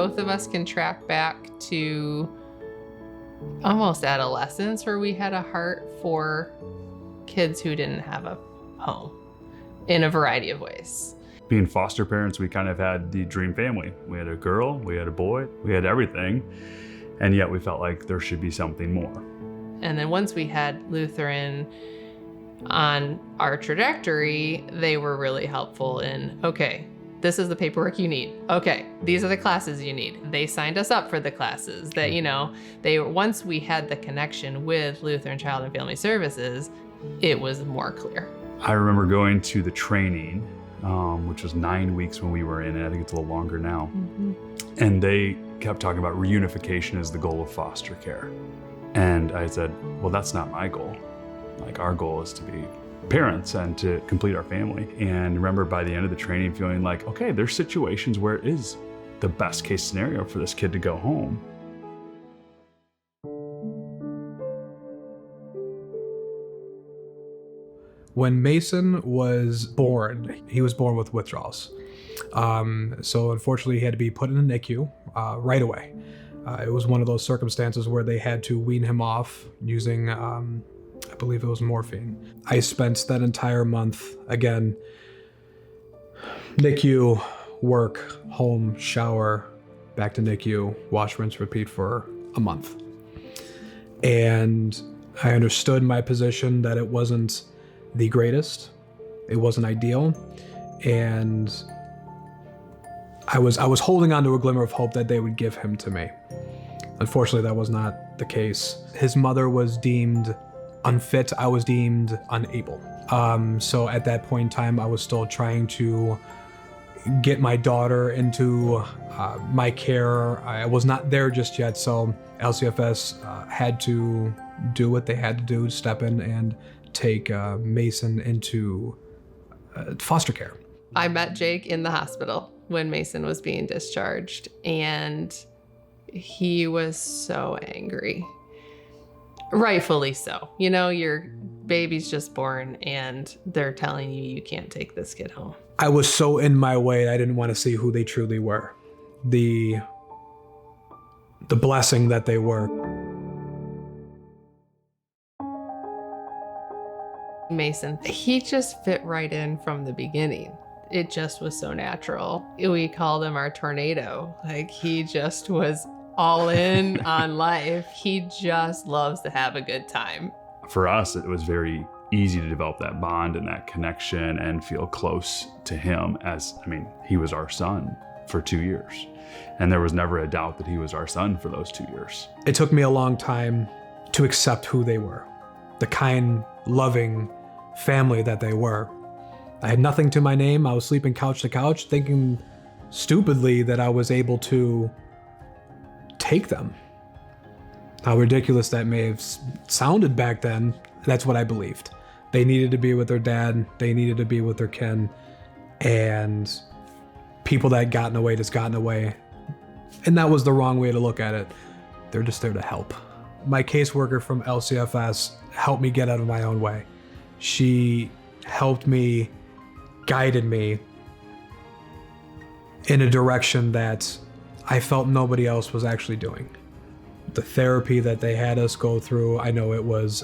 both of us can track back to almost adolescence, where we had a heart for kids who didn't have a home in a variety of ways. Being foster parents, we kind of had the dream family. We had a girl, we had a boy, we had everything, and yet we felt like there should be something more. And then once we had Lutheran on our trajectory, they were really helpful in, okay, this is the paperwork you need. Okay, these are the classes you need. They signed us up for the classes that, once we had the connection with Lutheran Child and Family Services, it was more clear. I remember going to the training, which was 9 weeks when we were in it. I think it's a little longer now. Mm-hmm. And they kept talking about reunification as the goal of foster care. And I said, well, that's not my goal. Like, our goal is to be parents and to complete our family. And remember by the end of the training feeling like, okay, there's situations where it is the best case scenario for this kid to go home. When Mason was born, he was born with withdrawals. So unfortunately, he had to be put in a NICU right away. It was one of those circumstances where they had to wean him off using, I believe it was morphine. I spent that entire month, again, NICU, work, home, shower, back to NICU, wash, rinse, repeat for a month. And I understood my position that it wasn't the greatest, it wasn't ideal, and I was holding on to a glimmer of hope that they would give him to me. Unfortunately, that was not the case. His mother was deemed unfit, I was deemed unable. So at that point in time, I was still trying to get my daughter into my care. I was not there just yet, so LCFS had to do what they had to do, step in and take Mason into foster care. I met Jake in the hospital when Mason was being discharged, and he was so angry. Rightfully so. Your baby's just born and they're telling you you can't take this kid home. I was so in my way, I didn't want to see who they truly were. The blessing that they were. Mason, he just fit right in from the beginning. It just was so natural. We called him our tornado. Like, he just was all in on life. He just loves to have a good time. For us, it was very easy to develop that bond and that connection and feel close to him he was our son for 2 years. And there was never a doubt that he was our son for those 2 years. It took me a long time to accept who they were, the kind, loving family that they were. I had nothing to my name. I was sleeping couch to couch, thinking stupidly that I was able to take them. How ridiculous that may have sounded back then, that's what I believed. They needed to be with their dad, they needed to be with their kin, and people that gotten away just gotten away. And that was the wrong way to look at it. They're just there to help. My caseworker from LCFS helped me get out of my own way. She helped me, guided me in a direction that I felt nobody else was actually doing. The therapy that they had us go through, I know it was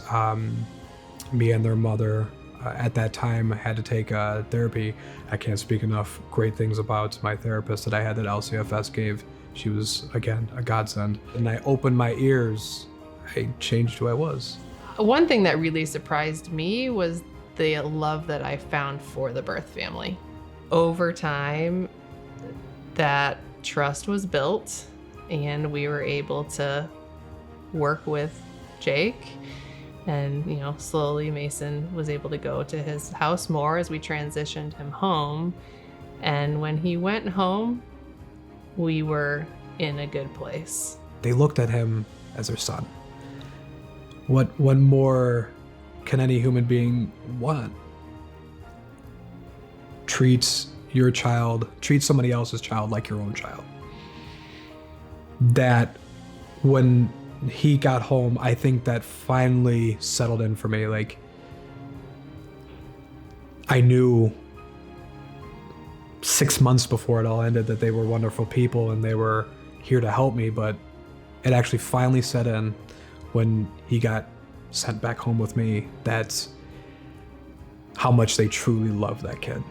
me and their mother at that time had to take therapy. I can't speak enough great things about my therapist that I had that LCFS gave. She was, again, a godsend. And I opened my ears. I changed who I was. One thing that really surprised me was the love that I found for the birth family. Over time, that trust was built, and we were able to work with Jake. And, slowly Mason was able to go to his house more as we transitioned him home. And when he went home, we were in a good place. They looked at him as their son. What more can any human being want? Treat somebody else's child like your own child. That when he got home, I think that finally settled in for me. Like, I knew 6 months before it all ended that they were wonderful people and they were here to help me, but it actually finally set in when he got sent back home with me. That's how much they truly love that kid.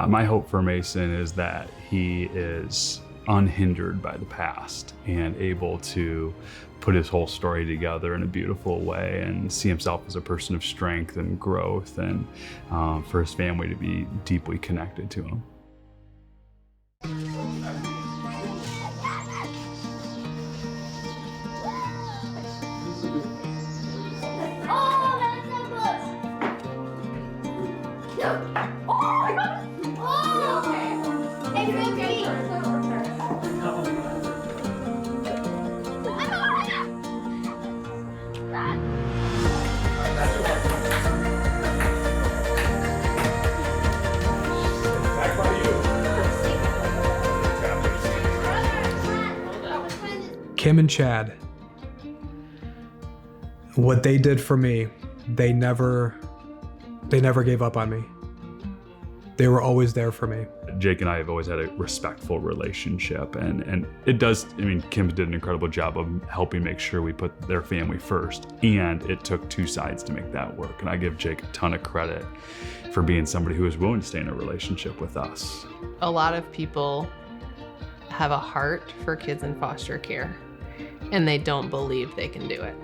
My hope for Mason is that he is unhindered by the past and able to put his whole story together in a beautiful way and see himself as a person of strength and growth, and for his family to be deeply connected to him. Kim and Chad, what they did for me, they never gave up on me. They were always there for me. Jake and I have always had a respectful relationship, and it does, I mean, Kim did an incredible job of helping make sure we put their family first, and it took two sides to make that work. And I give Jake a ton of credit for being somebody who is willing to stay in a relationship with us. A lot of people have a heart for kids in foster care, and they don't believe they can do it.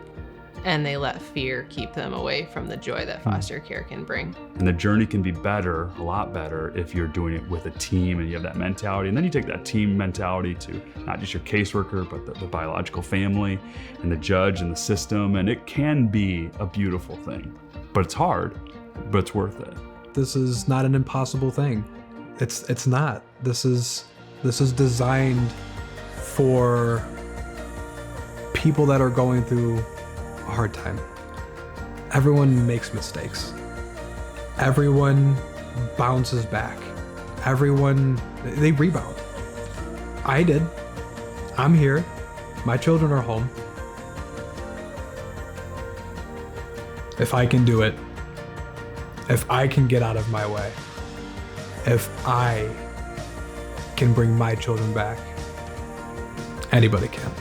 And they let fear keep them away from the joy that foster care can bring. And the journey can be better, a lot better, if you're doing it with a team and you have that mentality. And then you take that team mentality to not just your caseworker, but the biological family and the judge and the system. And it can be a beautiful thing, but it's hard, but it's worth it. This is not an impossible thing. It's not. This is designed for people that are going through a hard time. Everyone makes mistakes. Everyone bounces back. Everyone, they rebound. I did. I'm here. My children are home. If I can do it, if I can get out of my way, if I can bring my children back, anybody can.